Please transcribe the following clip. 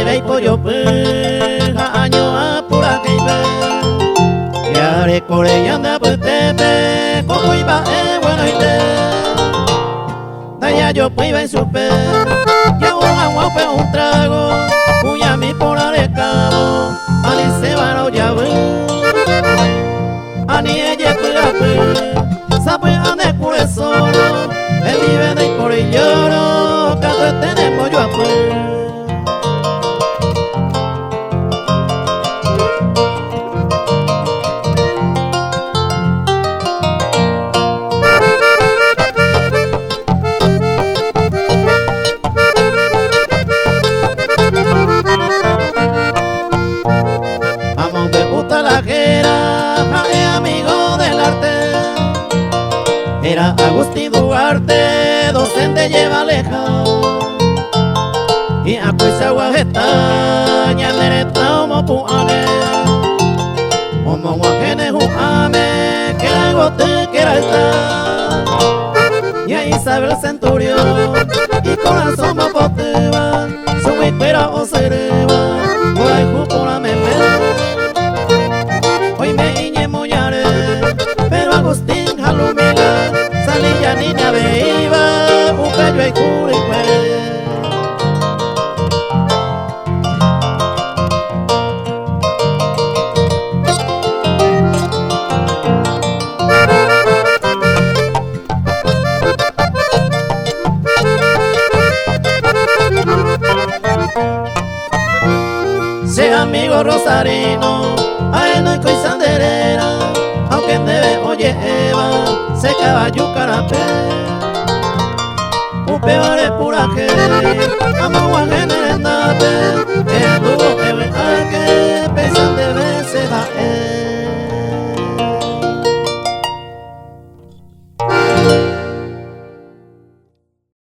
bebe y pollo peja año a pura que iba. Yare core yanda putepe, como iba bueno y te. Daya yo pues iba en su pe, ya un agua pues un trago, cuya mi pola de cabo, ali se va no ya ve. Ani ella pura pe, sabe ande cure solo, él vive de por y lloro, cada tenemos yo a pe. Era Agustín Duarte, docente lleva alejado. Y a cuisa guajeta, ñanereta homo puane. Homo guajene juame, que la gote que era esta. Y a Isabel Centurión, y corazón me poteba. Su espera o sereba, por ahí jupo la memela. Hoy me iñe moñare, pero Agustín jalumila. Salilla niña beiba, un pello y curicue. Sea amigo rosarino, a él no hay coisanderera, aunque debe oye Eva, se caballo carapé. Un peor es pura que, amo guajene en nape,